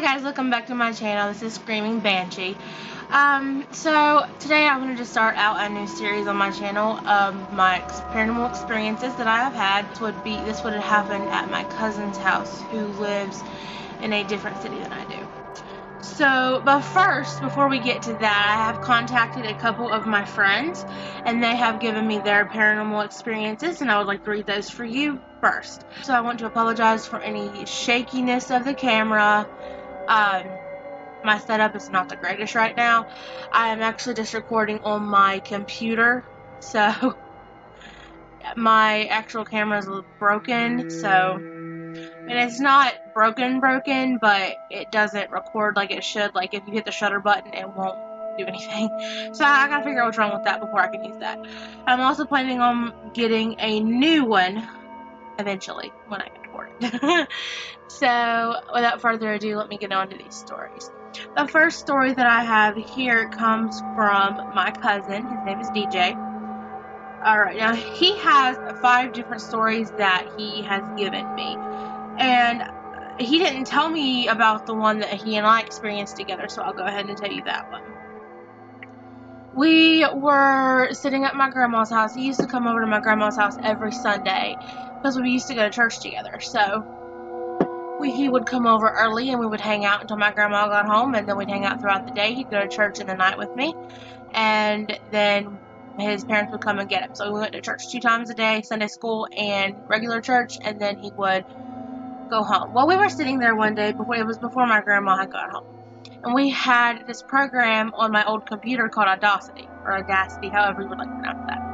Hi guys, welcome back to my channel. This is Screaming Banshee. So today I'm going to just start out a new series on my channel of my paranormal experiences that I have had. This would have happened at my cousin's house, who lives in a different city than I do. So, but first, before we get to that, I have contacted a couple of my friends, and they have given me their paranormal experiences, and I would like to read those for you first. So I want to apologize for any shakiness of the camera. My setup is not the greatest right now. I am actually just recording on my computer, so my actual camera is broken, so, and it's not broken, but it doesn't record like it should. Like, if you hit the shutter button, it won't do anything. So I gotta figure out what's wrong with that before I can use that. I'm also planning on getting a new one eventually when I can afford it. So without further ado, let me get on to these stories. The first story that I have here comes from my cousin. His name is DJ. Alright, now he has 5 different stories that he has given me. And he didn't tell me about the one that he and I experienced together, so I'll go ahead and tell you that one. We were sitting at my grandma's house. He used to come over to my grandma's house every Sunday because we used to go to church together. So he would come over early and we would hang out until my grandma got home, and then we'd hang out throughout the day. He'd go to church in the night with me, and then his parents would come and get him. So we went to church 2 times a day, Sunday school and regular church, and then he would go home. Well, we were sitting there one day, it was before my grandma had got home, and we had this program on my old computer called Audacity, however you would like to pronounce that.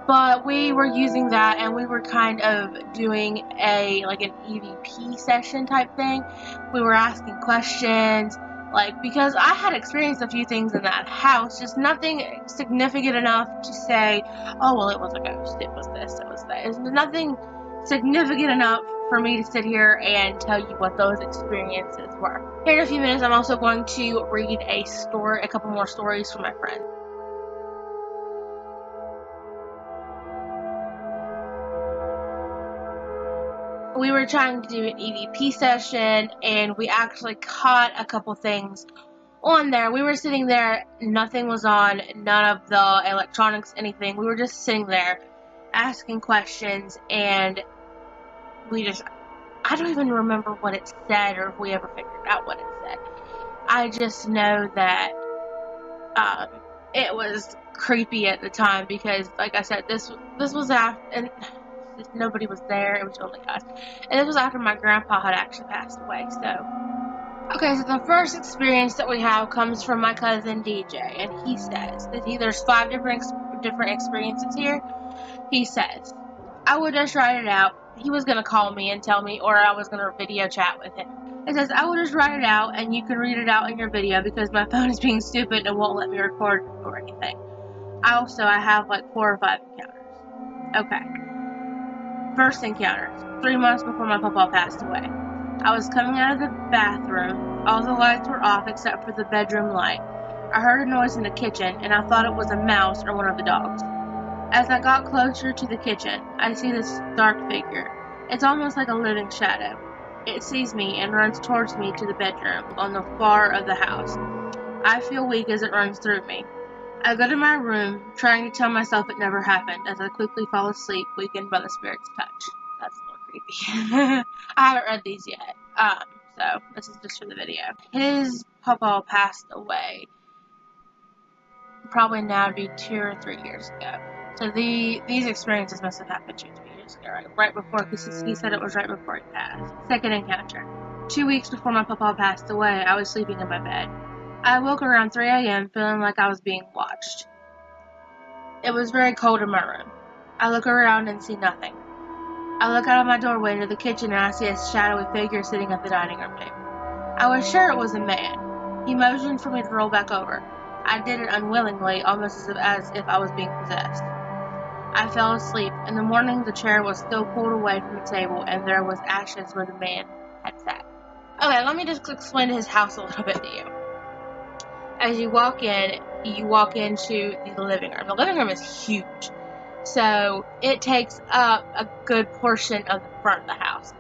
But we were using that, and we were kind of doing an EVP session type thing. We were asking questions, because I had experienced a few things in that house, just nothing significant enough to say, oh, well, it was a ghost, it was this, it was that. It was nothing significant enough for me to sit here and tell you what those experiences were. Here in a few minutes, I'm also going to read a couple more stories from my friends. We were trying to do an EVP session, and we actually caught a couple things on there. We were sitting there, nothing was on, none of the electronics, anything. We were just sitting there asking questions, and I don't even remember what it said or if we ever figured out what it said. I just know that it was creepy at the time because, like I said, this was after, and nobody was there, it was only us. And it was after my grandpa had actually passed away, so. Okay, so the first experience that we have comes from my cousin DJ, and he says that there's 5 different experiences here. He says, I would just write it out. He was going to call me and tell me, or I was going to video chat with him. It says, I would just write it out, and you can read it out in your video because my phone is being stupid and won't let me record or anything. I have 4 or 5 encounters. Okay. First encounter, 3 months before my papa passed away. I was coming out of the bathroom. All the lights were off except for the bedroom light. I heard a noise in the kitchen, and I thought it was a mouse or one of the dogs. As I got closer to the kitchen, I see this dark figure. It's almost like a living shadow. It sees me and runs towards me to the bedroom on the far of the house. I feel weak as it runs through me. I go to my room, trying to tell myself it never happened, as I quickly fall asleep, weakened by the spirit's touch. That's a little creepy. I haven't read these yet, so this is just for the video. His papa passed away, probably now to be 2 or 3 years ago. So these experiences must have happened 2 or 3 years ago, right before, because he said it was right before he passed. Second encounter. 2 weeks before my papa passed away, I was sleeping in my bed. I woke around 3 a.m. feeling like I was being watched. It was very cold in my room. I look around and see nothing. I look out of my doorway into the kitchen and I see a shadowy figure sitting at the dining room table. I was sure it was a man. He motioned for me to roll back over. I did it unwillingly, almost as if I was being possessed. I fell asleep. In the morning, the chair was still pulled away from the table, and there was ashes where the man had sat. Okay, let me just explain his house a little bit to you. As you walk into the living room. The living room is huge, so it takes up a good portion of the front of the house.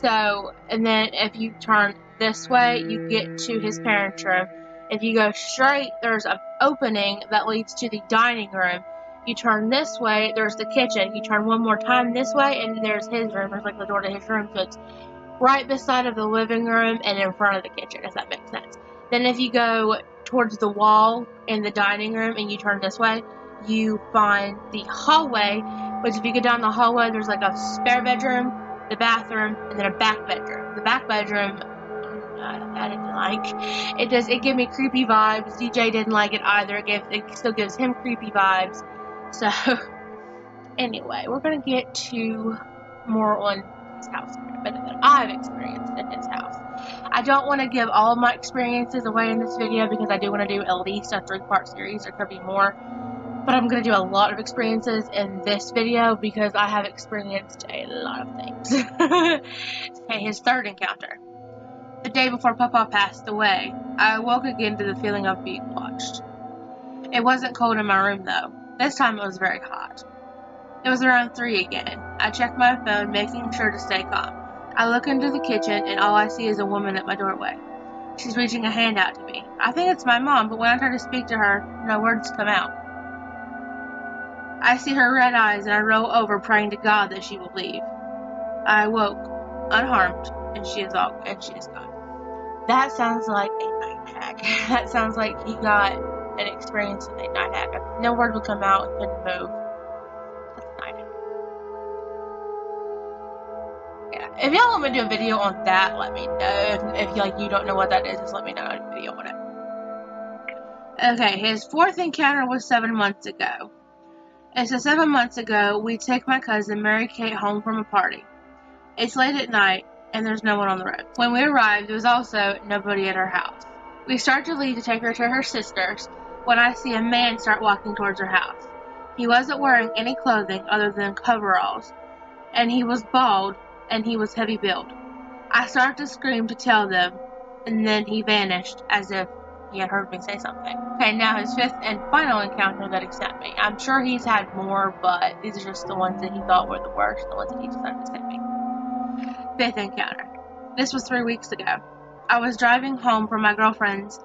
So, and then if you turn this way, you get to his parents' room. If you go straight, there's an opening that leads to the dining room. You turn this way, there's the kitchen. You turn one more time this way, and there's his room. There's like the door to his room, so it's right beside of the living room and in front of the kitchen, if that makes sense. Then if you go towards the wall in the dining room and you turn this way, you find the hallway, which if you go down the hallway, there's like a spare bedroom, the bathroom, and then a back bedroom. The back bedroom, I didn't like. It gave me creepy vibes. DJ didn't like it either. It still gives him creepy vibes. So, anyway, we're going to get to more on his house that I've experienced in his house. I don't want to give all of my experiences away in this video because I do want to do at least a 3-part series. There could be more. But I'm going to do a lot of experiences in this video because I have experienced a lot of things. Okay, his third encounter. The day before Papa passed away, I awoke again to the feeling of being watched. It wasn't cold in my room though. This time it was very hot. It was around 3 again. I checked my phone, making sure to stay calm. I look into the kitchen and all I see is a woman at my doorway. She's reaching a hand out to me. I think it's my mom, but when I try to speak to her, no words come out. I see her red eyes and I roll over praying to God that she will leave. I awoke, unharmed, and she is gone. That sounds like a night hag. That sounds like he got an experience with a night hag. No word would come out, couldn't move. That's a night hag. Yeah. If y'all want me to do a video on that, let me know. If you don't know what that is, just let me know in a video on it. Okay, his fourth encounter was 7 months ago. It says 7 months ago, we take my cousin Mary Kate home from a party. It's late at night, and there's no one on the road. When we arrived, there was also nobody at her house. We start to leave to take her to her sister's when I see a man start walking towards her house. He wasn't wearing any clothing other than coveralls, and he was bald, and he was heavy built. I started to scream to tell them, and then he vanished as if he had heard me say something. Okay, now his fifth and final encounter that he sent me. I'm sure he's had more, but these are just the ones that he thought were the worst, the ones that he decided to send me. Fifth encounter. This was 3 weeks ago. I was driving home from my girlfriend's,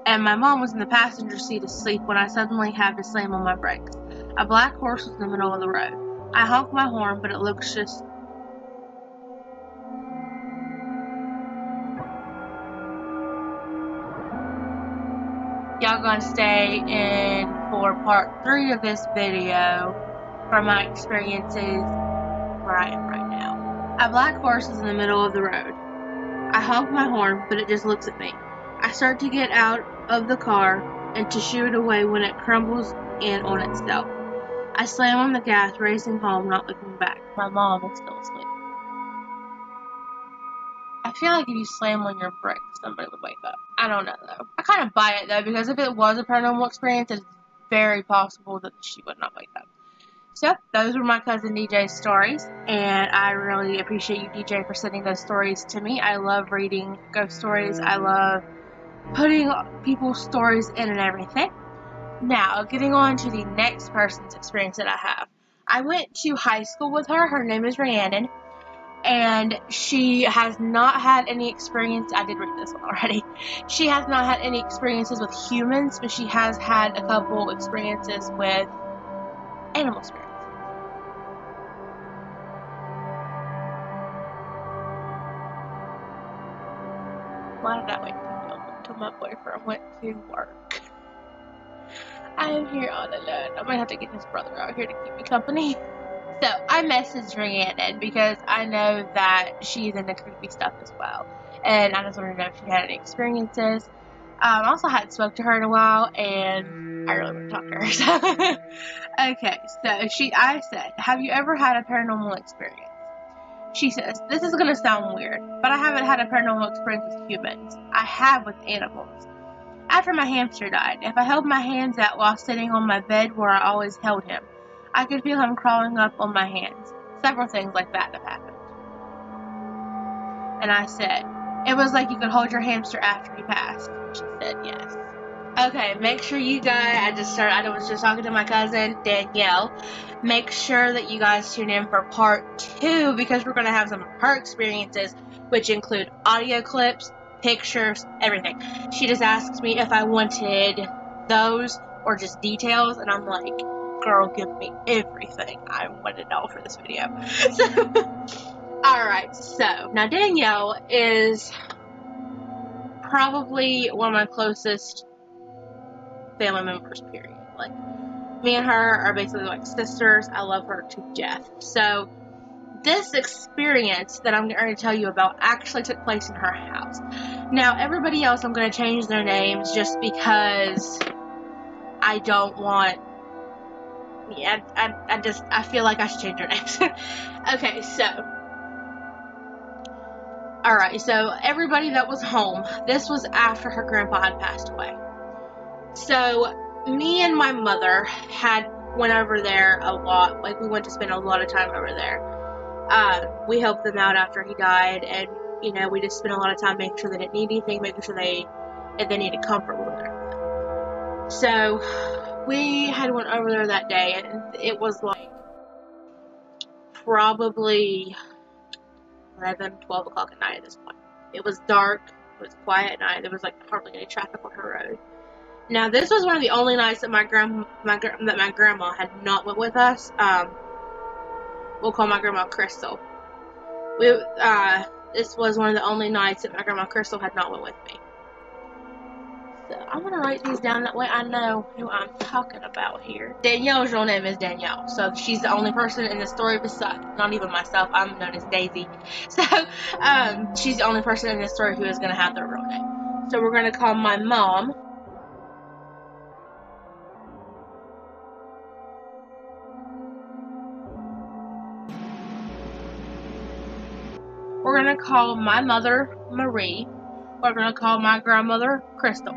and my mom was in the passenger seat asleep when I suddenly had to slam on my brakes. A black horse was in the middle of the road. I honked my horn, but it looks just... Y'all gonna stay in for part 3 of this video for my experiences where I am right now. A black horse is in the middle of the road. I honk my horn, but it just looks at me. I start to get out of the car and to shoo it away when it crumbles in on itself. I slam on the gas, racing home, not looking back. My mom is still asleep. I feel like if you slam on your brakes, somebody would wake up. I don't know, though. I kind of buy it, though, because if it was a paranormal experience, it's very possible that she would not wake up. So, those were my cousin DJ's stories, and I really appreciate you, DJ, for sending those stories to me. I love reading ghost stories. I love putting people's stories in and everything. Now, getting on to the next person's experience that I have. I went to high school with her. Her name is Rhiannon. And she has not had any experience. I did read this one already. She has not had any experiences with humans, but she has had a couple experiences with animal spirits. Why did I wait until my boyfriend went to work? I am here all alone. I might have to get his brother out here to keep me company. So, I messaged Rhiannon because I know that she's into creepy stuff as well. And I just wanted to know if she had any experiences. I also hadn't spoke to her in a while, and I really want to talk to her. So. Okay, so I said, have you ever had a paranormal experience? She says, this is going to sound weird, but I haven't had a paranormal experience with humans. I have with animals. After my hamster died, if I held my hands out while sitting on my bed where I always held him, I could feel him crawling up on my hands. Several things like that have happened. And I said, it was like you could hold your hamster after he passed. She said, yes. Okay, make sure you guys, I was just talking to my cousin, Danielle. Make sure that you guys tune in for part 2 because we're going to have some of her experiences, which include audio clips, pictures, everything. She just asked me if I wanted those or just details, and I'm like, girl, give me everything. I want it all for this video. So, alright, so, now Danielle is probably one of my closest family members, period. Like, me and her are basically like sisters. I love her to death. So, this experience that I'm going to tell you about actually took place in her house. Now, everybody else, I'm going to change their names just because I don't want. Yeah, I feel like I should change their names. Okay, so. Alright, so everybody that was home, this was after her grandpa had passed away. So, me and my mother went over there a lot. Like, we went to spend a lot of time over there. We helped them out after he died, and, you know, we just spent a lot of time making sure they didn't need anything, making sure if they needed comfort, we were there. So, we had went over there that day, and it was like probably 11, 12 o'clock at night at this point. It was dark, it was quiet at night, there was like hardly any traffic on her road. Now, this was one of the only nights that my grandma had not went with us. We'll call my grandma Crystal. This was one of the only nights that my grandma Crystal had not went with me. So, I'm going to write these down, that way I know who I'm talking about here. Danielle's real name is Danielle, so she's the only person in the story besides, not even myself, I'm known as Daisy. So, she's the only person in this story who is going to have their real name. So, we're going to call my mom. We're going to call my mother Marie. We're going to call my grandmother Crystal.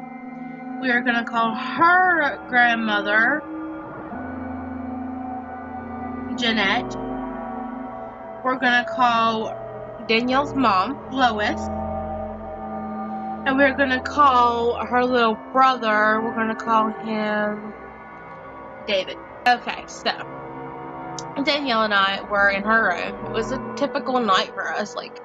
We are going to call her grandmother Jeanette. We're going to call Danielle's mom Lois. And we're going to call her little brother, we're going to call him David. Okay, so Danielle and I were in her room. It was a typical night for us. Like,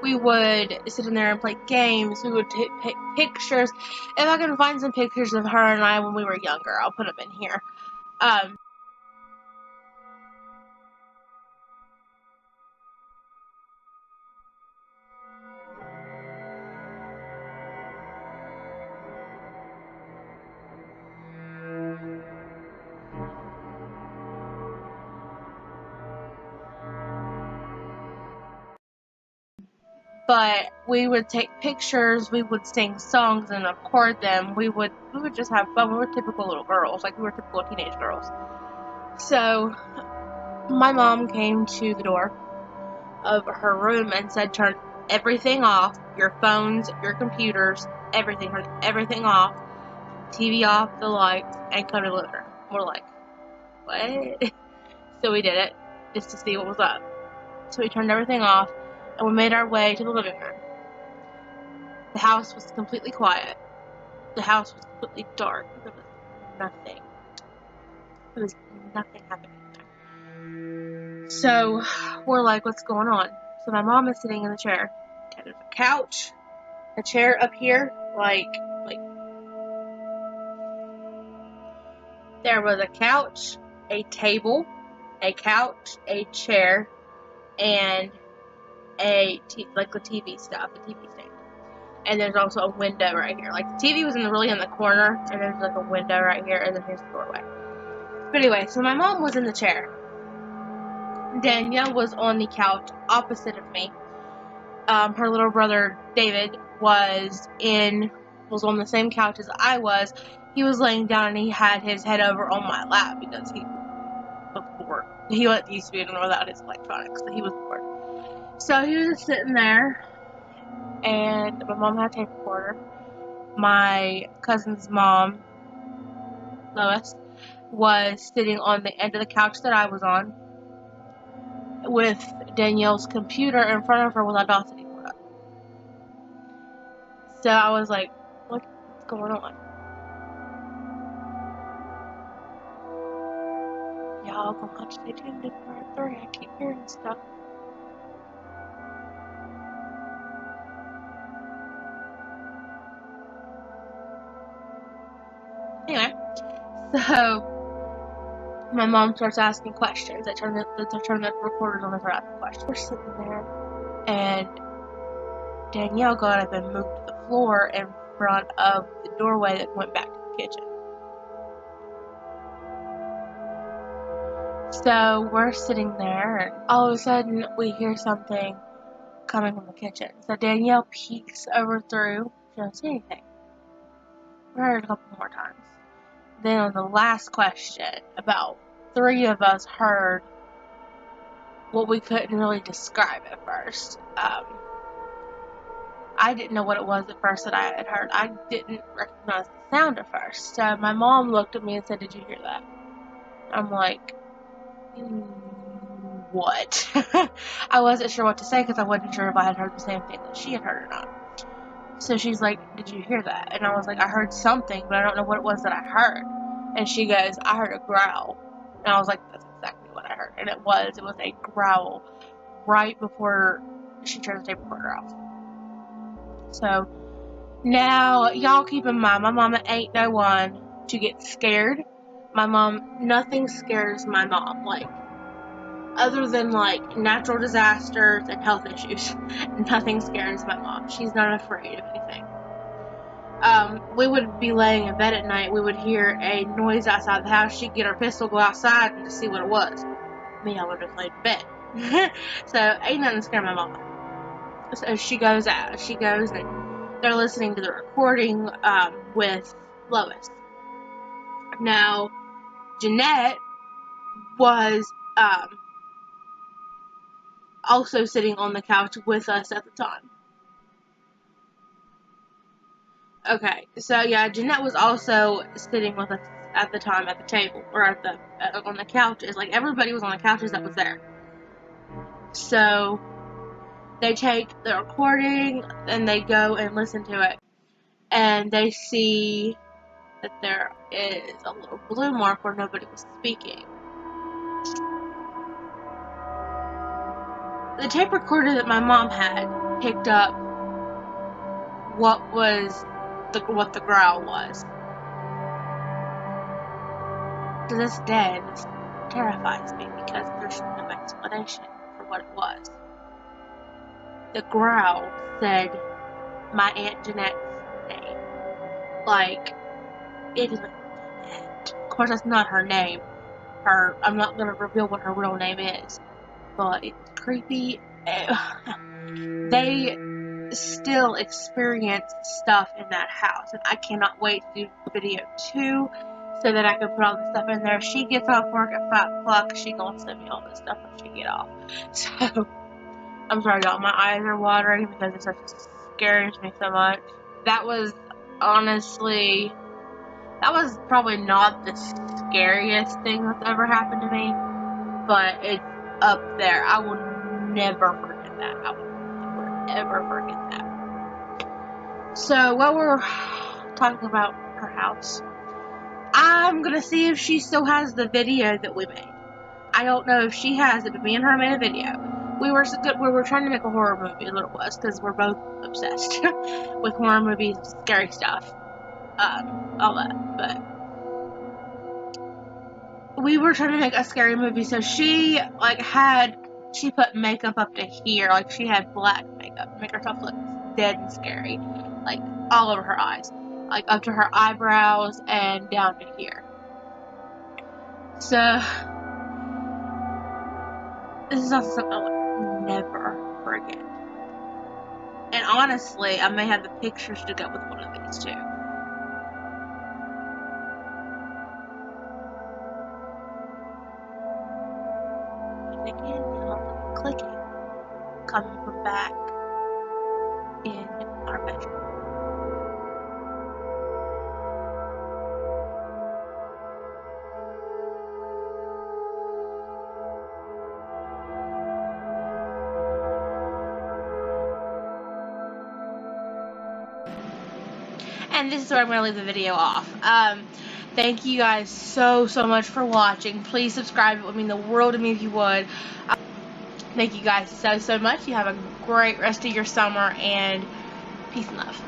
we would sit in there and play games. We would take pictures. If I can find some pictures of her and I when we were younger, I'll put them in here. But we would take pictures, we would sing songs and record them. We would just have fun. We were typical little girls, like we were typical teenage girls. So, my mom came to the door of her room and said, turn everything off, your phones, your computers, everything, turn everything off, TV off, the lights, and come to the living room. We're like, what? So we did it, just to see what was up. So we turned everything off, and we made our way to the living room. The house was completely quiet. The house was completely dark. There was nothing. There was nothing happening there. So, we're like, what's going on? So my mom is sitting in the chair. And there's a couch, a chair up here, like, there was a couch, a table, a couch, a chair, and the TV stuff, the TV stand. And there's also a window right here. Like, the TV was really in the corner, and there's like a window right here, and then here's the doorway. But anyway, so my mom was in the chair. Danielle was on the couch opposite of me. Her little brother David was on the same couch as I was. He was laying down and he had his head over on my lap because he was bored. He wasn't used to being without his electronics, so he was bored. So he was just sitting there, and my mom had a tape recorder. My cousin's mom, Lois, was sitting on the end of the couch that I was on, with Danielle's computer in front of her with Audacity put up. So I was like, what's going on? y'all gonna have to stay tuned in part 3. I keep hearing stuff. Anyway, so my mom starts asking questions. They turn the recorders on and start asking questions. We're sitting there, and Danielle got up and moved to the floor in front of the doorway that went back to the kitchen. So we're sitting there, and all of a sudden we hear something coming from the kitchen. So Danielle peeks over through. She doesn't see anything. We heard it a couple more times. Then on the last question, about 3 of us heard what we couldn't really describe at first. I didn't know what it was at first that I had heard. I didn't recognize the sound at first. So my mom looked at me and said, "Did you hear that?" I'm like, what? I wasn't sure what to say because I wasn't sure if I had heard the same thing that she had heard or not. So she's like, "Did you hear that?" And I was like, "I heard something, but I don't know what it was that I heard." And she goes, "I heard a growl." And I was like, "That's exactly what I heard." And it was a growl right before she turned the tape recorder off. So now, y'all keep in mind, my mama ain't no one to get scared. Nothing scares my mom, like, other than, like, natural disasters and health issues. Nothing scares my mom. She's not afraid of anything. We would be laying in bed at night, we would hear a noise outside the house, she'd get her pistol, go outside, and to see what it was. Me, I would have laid in bed. So, ain't nothing scare my mama. So she goes out, and they're listening to the recording, with Lois. Now, Jeanette was, also sitting on the couch with us at the time. Okay, so yeah, Jeanette was also sitting with us at the time at the table, or on the couches. Like, everybody was on the couches that was there. So, they take the recording, and they go and listen to it, and they see that there is a little blue mark where nobody was speaking. The tape recorder that my mom had picked up what the growl was. To this day, this terrifies me because there's no explanation for what it was. The growl said my Aunt Jeanette's name. Like, it is Jeanette. Of course, that's not her name. I'm not going to reveal what her real name is. But it's creepy. They still experience stuff in that house, and I cannot wait to do video 2 so that I can put all the stuff in there. She gets off work at 5 o'clock, she gonna send me all this stuff when she get off. So, I'm sorry y'all, my eyes are watering because it just scares me so much. That was probably not the scariest thing that's ever happened to me, but it's up there. I will never forget that. I will never, ever forget that. So, while we're talking about her house, I'm gonna see if she still has the video that we made. I don't know if she has it, but me and her made a video. We were trying to make a horror movie, is what it was, because we're both obsessed with horror movies, scary stuff, all that. But we were trying to make a scary movie, so she put makeup up to here, like she had black makeup to make herself look dead and scary, like all over her eyes, like up to her eyebrows and down to here. So this is also something I would never forget. And honestly, I may have the pictures to go with one of these too. And again, y'all, clicking coming from back in our bedroom. And this is where I'm going to leave the video off. Thank you guys so much for watching. Please subscribe. It would mean the world to me if you would. Thank you guys so much. You have a great rest of your summer, and peace and love.